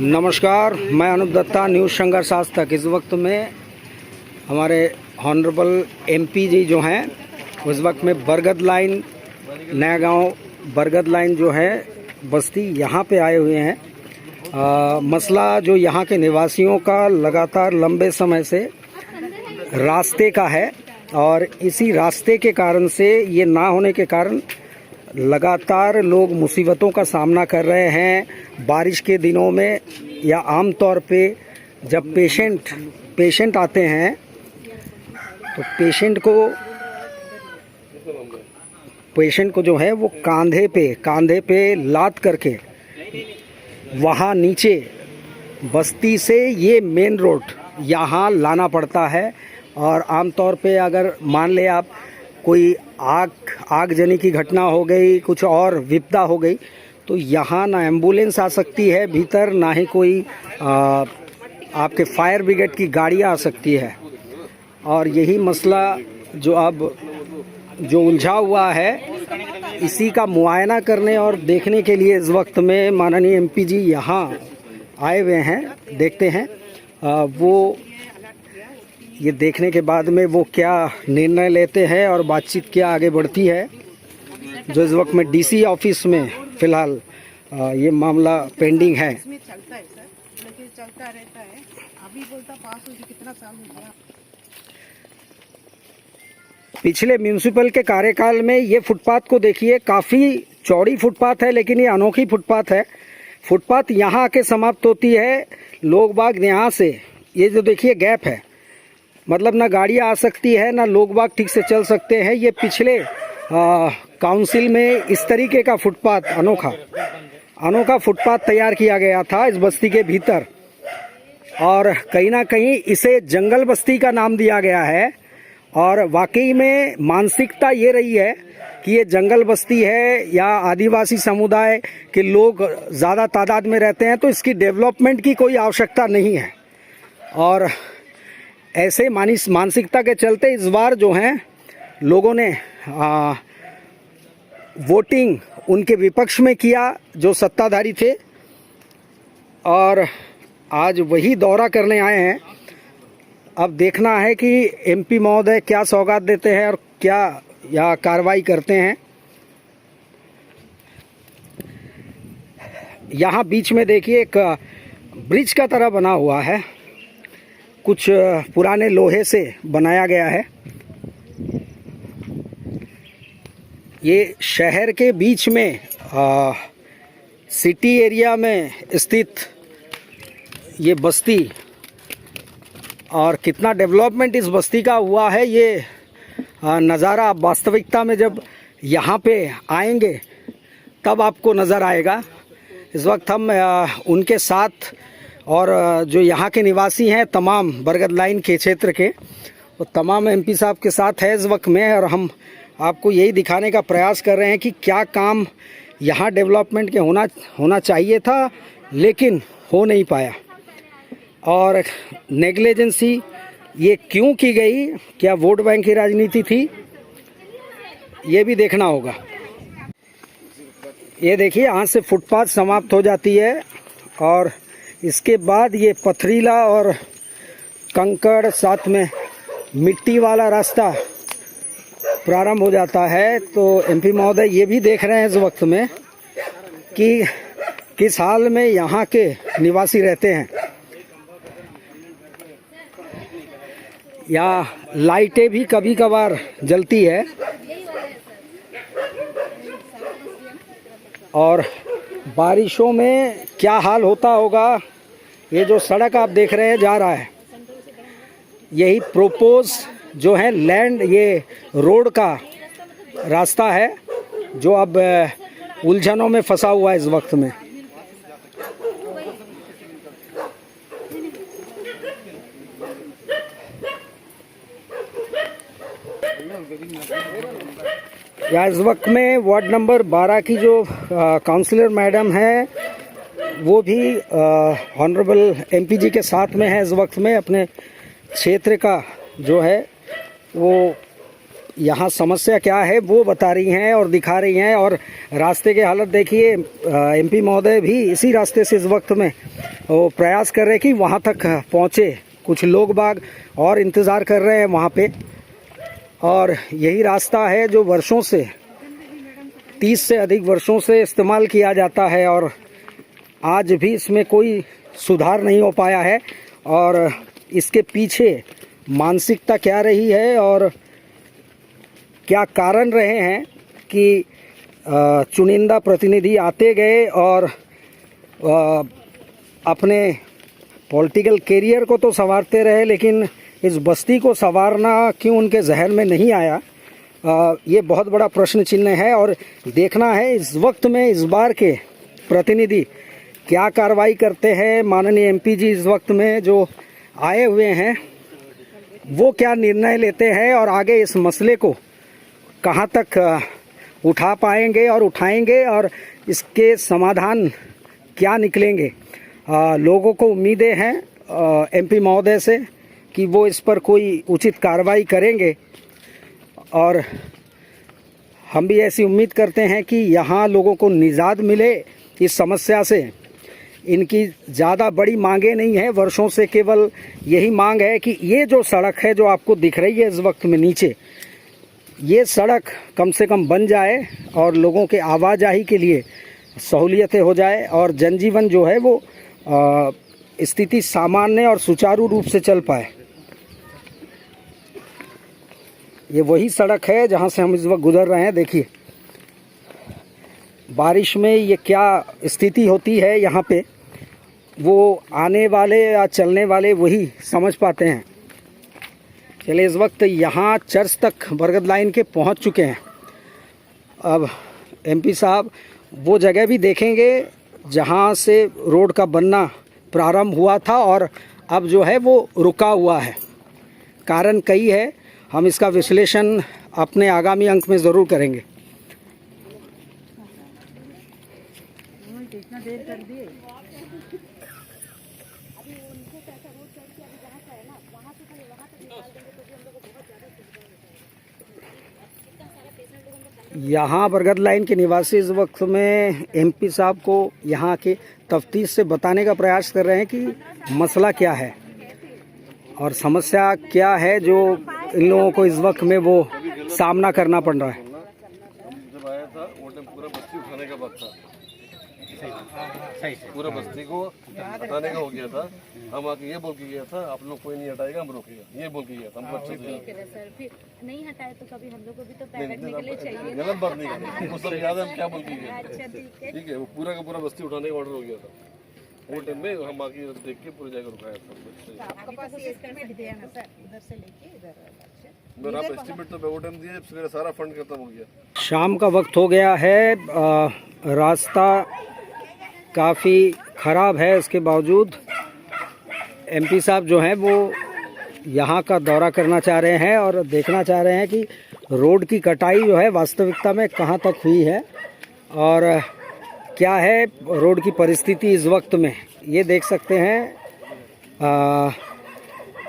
नमस्कार, मैं अनूप दत्ता, न्यूज़ संघर्ष आज तक। इस वक्त में हमारे हॉनरेबल एमपी जी जो हैं उस वक्त में बरगद लाइन, नया गांव बरगद लाइन जो है बस्ती, यहाँ पे आए हुए हैं। मसला जो यहाँ के निवासियों का लगातार लंबे समय से रास्ते का है और इसी रास्ते के कारण से, ये ना होने के कारण लगातार लोग मुसीबतों का सामना कर रहे हैं। बारिश के दिनों में या आम तौर पे जब पेशेंट आते हैं तो पेशेंट को जो है वो कांधे पे लाद करके वहाँ नीचे बस्ती से ये मेन रोड यहाँ लाना पड़ता है। और आम तौर पे अगर मान ले आप कोई आगजनी की घटना हो गई, कुछ और विपदा हो गई, तो यहाँ ना एम्बुलेंस आ सकती है भीतर, ना ही कोई आपके फायर ब्रिगेड की गाड़ियाँ आ सकती है। और यही मसला जो उलझा हुआ है, इसी का मुआयना करने और देखने के लिए इस वक्त में माननीय एमपी जी यहाँ आए हुए हैं। देखते हैं वो ये देखने के बाद में वो क्या निर्णय लेते हैं और बातचीत क्या आगे बढ़ती है। जो इस वक्त में डीसी ऑफिस में फिलहाल ये मामला पेंडिंग है। चलता रहता है। अभी बोलता पास हो कितना साल हो गया। पिछले म्यूनिसिपल के कार्यकाल में ये फुटपाथ को देखिए, काफ़ी चौड़ी फुटपाथ है, लेकिन ये अनोखी फुटपाथ है। फुटपाथ यहाँ आके समाप्त होती है। लोग बाग यहाँ से, ये जो देखिए गैप है, मतलब ना गाड़ियाँ आ सकती है, ना लोग बाग ठीक से चल सकते हैं। ये पिछले काउंसिल में इस तरीके का फुटपाथ, अनोखा फुटपाथ तैयार किया गया था इस बस्ती के भीतर, और कहीं ना कहीं इसे जंगल बस्ती का नाम दिया गया है। और वाकई में मानसिकता ये रही है कि ये जंगल बस्ती है या आदिवासी समुदाय के लोग ज़्यादा तादाद में रहते हैं, तो इसकी डेवलपमेंट की कोई आवश्यकता नहीं है। और ऐसे मानसिकता के चलते इस बार जो हैं लोगों ने वोटिंग उनके विपक्ष में किया जो सत्ताधारी थे, और आज वही दौरा करने आए हैं। अब देखना है कि एमपी महोदय क्या सौगात देते हैं और क्या या कार्रवाई करते हैं। यहाँ बीच में देखिए एक ब्रिज का तरह बना हुआ है, कुछ पुराने लोहे से बनाया गया है। ये शहर के बीच में सिटी एरिया में स्थित ये बस्ती, और कितना डेवलपमेंट इस बस्ती का हुआ है, ये नज़ारा वास्तविकता में जब यहाँ पे आएंगे तब आपको नज़र आएगा। इस वक्त हम उनके साथ, और जो यहाँ के निवासी हैं तमाम बरगद लाइन के क्षेत्र के, वो तमाम एमपी साहब के साथ है इस वक्त में, और हम आपको यही दिखाने का प्रयास कर रहे हैं कि क्या काम यहाँ डेवलपमेंट के होना चाहिए था, लेकिन हो नहीं पाया। और नेग्लिजेंसी ये क्यों की गई, क्या वोट बैंक की राजनीति थी, ये भी देखना होगा। ये देखिए यहाँ से फुटपाथ समाप्त हो जाती है और इसके बाद ये पथरीला और कंकड़ साथ में मिट्टी वाला रास्ता प्रारंभ हो जाता है। तो एमपी महोदय ये भी देख रहे हैं इस वक्त में कि किस हाल में यहाँ के निवासी रहते हैं। या लाइटें भी कभी कभार जलती है, और बारिशों में क्या हाल होता होगा। ये जो सड़क आप देख रहे हैं जा रहा है, यही प्रोपोज जो है लैंड, ये रोड का रास्ता है जो अब उलझनों में फंसा हुआ है इस वक्त में। या इस वक्त में वार्ड नंबर 12 की जो काउंसलर मैडम हैं, वो भी ऑनरेबल एमपी जी के साथ में है इस वक्त में। अपने क्षेत्र का जो है वो यहाँ समस्या क्या है वो बता रही हैं और दिखा रही हैं। और रास्ते के हालत देखिए, एमपी महोदय भी इसी रास्ते से इस वक्त में वो प्रयास कर रहे हैं कि वहाँ तक पहुँचे। कुछ लोग बाग और इंतज़ार कर रहे हैं वहाँ पे। और यही रास्ता है जो वर्षों से 30 से अधिक वर्षों से इस्तेमाल किया जाता है और आज भी इसमें कोई सुधार नहीं हो पाया है। और इसके पीछे मानसिकता क्या रही है और क्या कारण रहे हैं कि चुनिंदा प्रतिनिधि आते गए और अपने पॉलिटिकल कैरियर को तो संवारते रहे, लेकिन इस बस्ती को संवारना क्यों उनके जहन में नहीं आया, ये बहुत बड़ा प्रश्न चिन्ह है। और देखना है इस वक्त में इस बार के प्रतिनिधि क्या कार्रवाई करते हैं। माननीय एमपी जी इस वक्त में जो आए हुए हैं वो क्या निर्णय लेते हैं और आगे इस मसले को कहाँ तक उठा पाएंगे और उठाएंगे और इसके समाधान क्या निकलेंगे। लोगों को उम्मीदें हैं एमपी महोदय से कि वो इस पर कोई उचित कार्रवाई करेंगे और हम भी ऐसी उम्मीद करते हैं कि यहाँ लोगों को निजात मिले इस समस्या से। इनकी ज़्यादा बड़ी मांगे नहीं है, वर्षों से केवल यही मांग है कि ये जो सड़क है जो आपको दिख रही है इस वक्त में नीचे, ये सड़क कम से कम बन जाए और लोगों के आवाजाही के लिए सहूलियतें हो जाए और जनजीवन जो है वो स्थिति सामान्य और सुचारू रूप से चल पाए। ये वही सड़क है जहाँ से हम इस वक्त गुजर रहे हैं। देखिए बारिश में ये क्या स्थिति होती है यहाँ पे, वो आने वाले या चलने वाले वही समझ पाते हैं। चलिए इस वक्त यहाँ चर्च तक बरगद लाइन के पहुँच चुके हैं। अब एमपी साहब वो जगह भी देखेंगे जहाँ से रोड का बनना प्रारंभ हुआ था और अब जो है वो रुका हुआ है। कारण कई है, हम इसका विश्लेषण अपने आगामी अंक में ज़रूर करेंगे। इतना देर कर दिए। यहाँ बरगद लाइन के निवासी इस वक्त में एमपी साहब को यहाँ के तफ्तीश से बताने का प्रयास कर रहे हैं कि मसला क्या है और समस्या क्या है जो इन लोगों को इस वक्त में वो सामना करना पड़ रहा है। जब आया था वो टाइम पूरा बस्ती उठाने का वक्त था, पूरा बस्ती को हटाने का हो गया था। हम आके ये बोल के गया था आप लोग कोई नहीं हटाएगा, हम रोकेगा, ये बोल के गया था। हम अच्छे से सर फिर नहीं हटाए तो कभी हम लोग को भी तो पैर रखने के लिए चाहिए। गलत बात नहीं करें, वो सब याद है हम क्या बोल के गए थे। अच्छा ठीक है, वो पूरा का पूरा बस्ती उठाने का ऑर्डर हो गया था। वो टाइम में हम आके देख के पूरी जगह रुकाया था। आपके पास एस्टिमेट दिया ना सर, उधर से लेके इधर मेरा आप एस्टिमेट तो वो टाइम दिया, मेरा सारा फंड खत्म हो गया। शाम का वक्त हो गया है, रास्ता काफ़ी ख़राब है, इसके बावजूद एमपी साहब जो हैं वो यहाँ का दौरा करना चाह रहे हैं और देखना चाह रहे हैं कि रोड की कटाई जो है वास्तविकता में कहाँ तक हुई है और क्या है रोड की परिस्थिति इस वक्त में। ये देख सकते हैं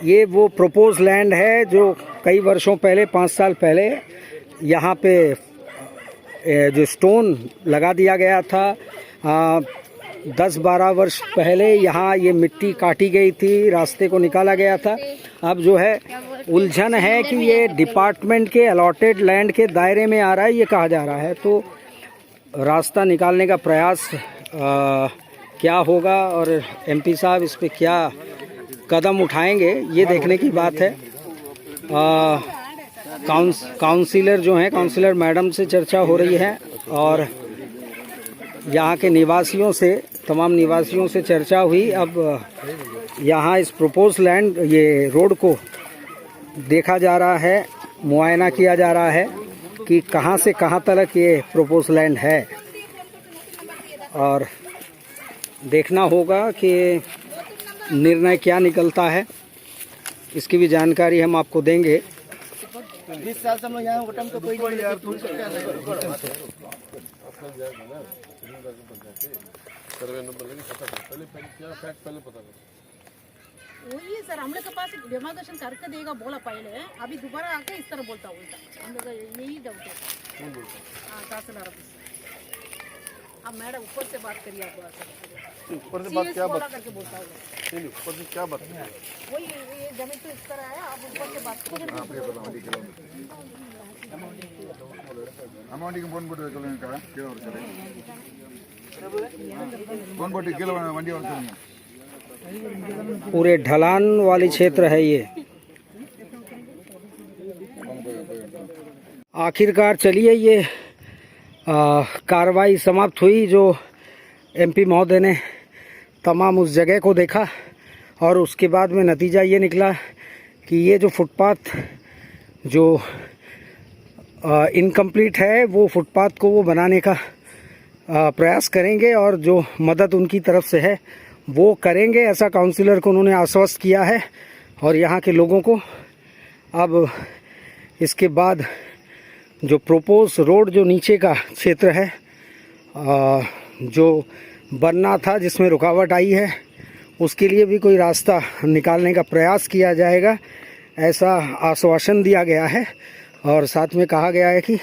ये वो प्रोपोज लैंड है जो कई वर्षों पहले 5 साल पहले यहाँ पे जो स्टोन लगा दिया गया था। 10-12 वर्ष पहले यहाँ ये मिट्टी काटी गई थी, रास्ते को निकाला गया था। अब जो है उलझन है कि ये डिपार्टमेंट के अलॉटेड लैंड के दायरे में आ रहा है, ये कहा जा रहा है। तो रास्ता निकालने का प्रयास क्या होगा और एमपी साहब इस पे क्या कदम उठाएंगे, ये देखने की बात है। काउंसिलर जो हैं, काउंसिलर मैडम से चर्चा हो रही है और यहाँ के निवासियों से, तमाम निवासियों से चर्चा हुई। अब यहाँ इस प्रोपोज लैंड, ये रोड को देखा जा रहा है, मुआयना किया जा रहा है कि कहाँ से कहाँ तक ये प्रोपोज लैंड है और देखना होगा कि निर्णय क्या निकलता है। इसकी भी जानकारी हम आपको देंगे। 20 साल से हम लोग यहाँ होटल तो कोई नहीं यार सर्वे नंबर लेके पता कर, पहले क्या फैक्ट पहले पता कर। वही है सर, हम लोग के पास डेमोक्रेशन करके देगा बोला पहले, अभी दोबारा आके इस तरह बोलता उल्टा, हम लोग का यही डाउट है। हाँ तहसीलदार ऑफिस। अब मैडम ऊपर से बात करिए आप, ऊपर से बात क्या बात करके बोलता हूँ नहीं, ऊपर से क्या बात है? वही ये जमीन तो इस तरह है, आप ऊपर से बात करिए। அமௌண்ட்டுக்கு ஃபோன் போட்டு சொல்லுங்கக்கா, கீழே வர சொல்லுங்க. ஃபோன் போட்டு கீழே வண்டி வர சொல்லுங்க. पूरे ढलान वाली क्षेत्र है ये। आखिरकार चलिए ये कार्रवाई समाप्त हुई। जो एमपी महोदय ने तमाम उस जगह को देखा और उसके बाद में नतीजा ये निकला कि ये जो फुटपाथ जो इनकम्प्लीट है, वो फुटपाथ को वो बनाने का प्रयास करेंगे और जो मदद उनकी तरफ से है वो करेंगे, ऐसा काउंसिलर को उन्होंने आश्वस्त किया है। और यहाँ के लोगों को अब इसके बाद जो प्रोपोज रोड जो नीचे का क्षेत्र है जो बनना था, जिसमें रुकावट आई है, उसके लिए भी कोई रास्ता निकालने का प्रयास किया जाएगा, ऐसा आश्वासन दिया गया है। और साथ में कहा गया है कि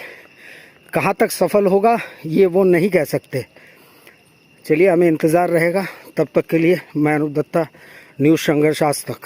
कहाँ तक सफल होगा ये वो नहीं कह सकते। चलिए, हमें इंतज़ार रहेगा। तब तक के लिए मैं अनूप दत्ता, न्यूज़ संघर्ष आज तक।